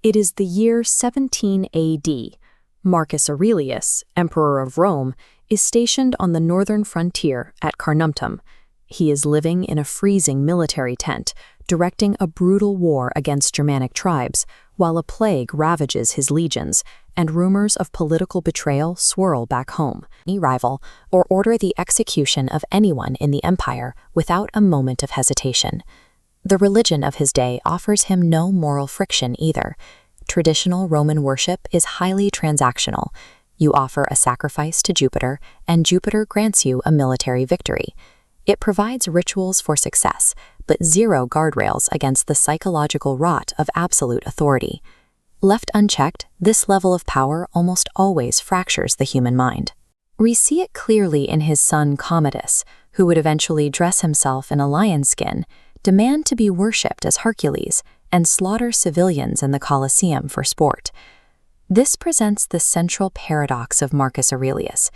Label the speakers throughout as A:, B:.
A: It is the year 17 AD. Marcus Aurelius, Emperor of Rome, is stationed on the northern frontier at Carnuntum. He is living in a freezing military tent, directing a brutal war against Germanic tribes, while a plague ravages his legions, and rumors of political betrayal swirl back home. Any rival, or order the execution of anyone in the empire without a moment of hesitation. The religion of his day offers him no moral friction either. Traditional Roman worship is highly transactional. You offer a sacrifice to Jupiter, and Jupiter grants you a military victory. It provides rituals for success, but zero guardrails against the psychological rot of absolute authority. Left unchecked, this level of power almost always fractures the human mind. We see it clearly in his son Commodus, who would eventually dress himself in a lion's skin, demand to be worshipped as Hercules, and slaughter civilians in the Colosseum for sport. This presents the central paradox of Marcus Aurelius.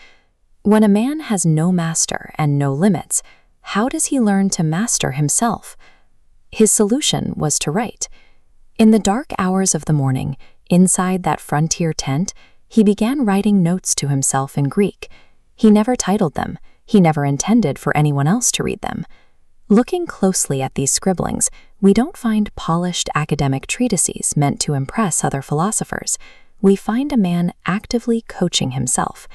A: When a man has no master and no limits, how does he learn to master himself? His solution was to write. In the dark hours of the morning, inside that frontier tent, he began writing notes to himself in Greek. He never titled them. He never intended for anyone else to read them. Looking closely at these scribblings, we don't find polished academic treatises meant to impress other philosophers. We find a man actively coaching himself.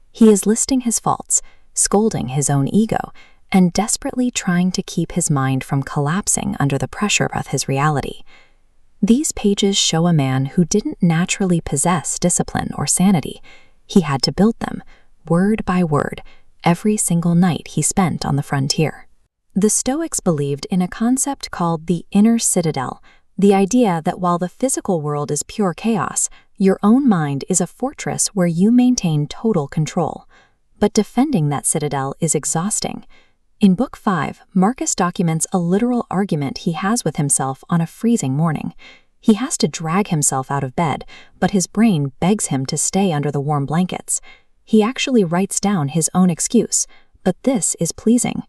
A: He is listing his faults, scolding his own ego, and desperately trying to keep his mind from collapsing under the pressure of his reality. These pages show a man who didn't naturally possess discipline or sanity. He had to build them, word by word, every single night he spent on the frontier. The Stoics believed in a concept called the inner citadel, the idea that while the physical world is pure chaos, your own mind is a fortress where you maintain total control. But defending that citadel is exhausting. In Book 5, Marcus documents a literal argument he has with himself on a freezing morning. He has to drag himself out of bed, but his brain begs him to stay under the warm blankets. He actually writes down his own excuse, but this is pleasing.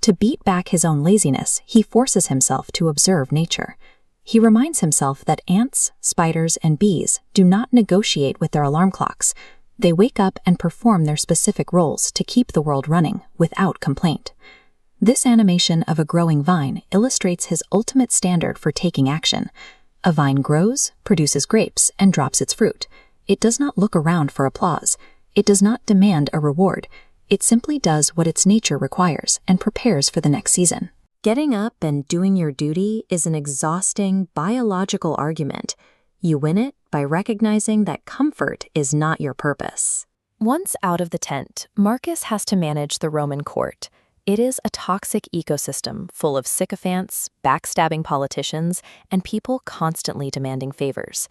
A: To beat back his own laziness, he forces himself to observe nature. He reminds himself that ants, spiders, and bees do not negotiate with their alarm clocks. They wake up and perform their specific roles to keep the world running without complaint. This animation of a growing vine illustrates his ultimate standard for taking action. A vine grows, produces grapes, and drops its fruit. It does not look around for applause. It does not demand a reward. It simply does what its nature requires and prepares for the next season. Getting up and doing your duty is an exhausting biological argument. You win it by recognizing that comfort is not your purpose. Once out of the tent, Marcus has to manage the Roman court. It is a toxic ecosystem full of sycophants, backstabbing politicians, and people constantly demanding favors.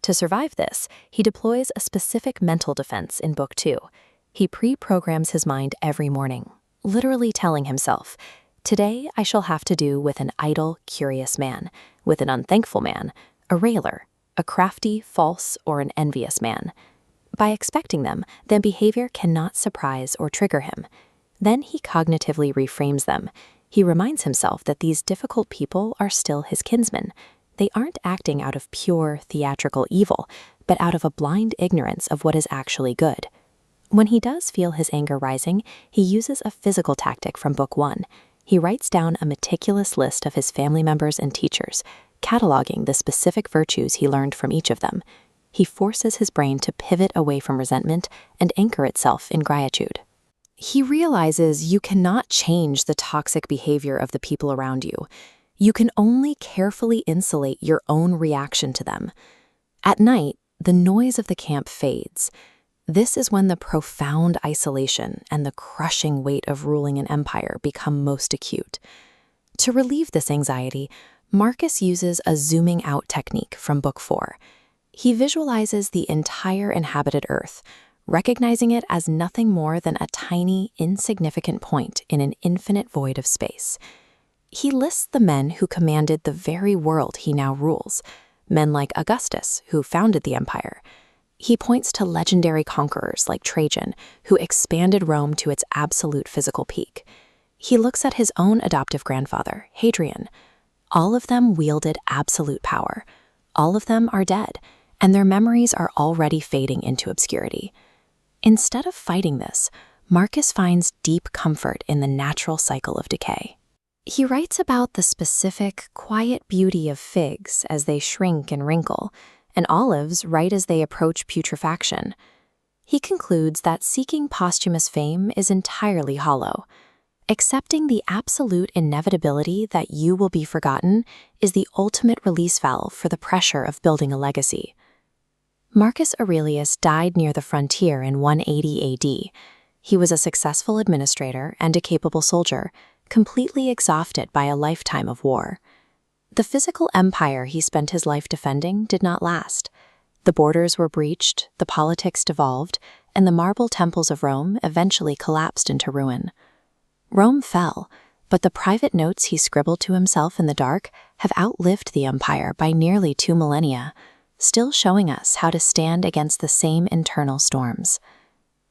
A: To survive this, he deploys a specific mental defense in Book 2. He pre-programs his mind every morning, literally telling himself, "Today I shall have to do with an idle, curious man, with an unthankful man, a railer, a crafty, false, or an envious man." By expecting them, their behavior cannot surprise or trigger him. Then he cognitively reframes them. He reminds himself that these difficult people are still his kinsmen. They aren't acting out of pure, theatrical evil, but out of a blind ignorance of what is actually good. When he does feel his anger rising, he uses a physical tactic from Book 1. He writes down a meticulous list of his family members and teachers, cataloging the specific virtues he learned from each of them. He forces his brain to pivot away from resentment and anchor itself in gratitude. He realizes you cannot change the toxic behavior of the people around you. You can only carefully insulate your own reaction to them. At night, the noise of the camp fades. This is when the profound isolation and the crushing weight of ruling an empire become most acute. To relieve this anxiety, Marcus uses a zooming out technique from Book 4. He visualizes the entire inhabited Earth, recognizing it as nothing more than a tiny, insignificant point in an infinite void of space. He lists the men who commanded the very world he now rules, men like Augustus, who founded the empire. He points to legendary conquerors like Trajan, who expanded Rome to its absolute physical peak. He looks at his own adoptive grandfather, Hadrian. All of them wielded absolute power. All of them are dead, and their memories are already fading into obscurity. Instead of fighting this, Marcus finds deep comfort in the natural cycle of decay. He writes about the specific, quiet beauty of figs as they shrink and wrinkle, and olives right as they approach putrefaction. He concludes that seeking posthumous fame is entirely hollow. Accepting the absolute inevitability that you will be forgotten is the ultimate release valve for the pressure of building a legacy. Marcus Aurelius died near the frontier in 180 AD. He was a successful administrator and a capable soldier, completely exhausted by a lifetime of war. The physical empire he spent his life defending did not last. The borders were breached, the politics devolved, and the marble temples of Rome eventually collapsed into ruin. Rome fell, but the private notes he scribbled to himself in the dark have outlived the empire by nearly 2 millennia, still showing us how to stand against the same internal storms.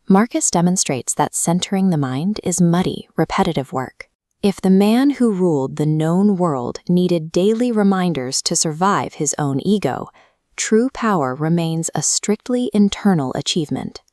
A: Marcus demonstrates that centering the mind is muddy, repetitive work. If the man who ruled the known world needed daily reminders to survive his own ego, true power remains a strictly internal achievement.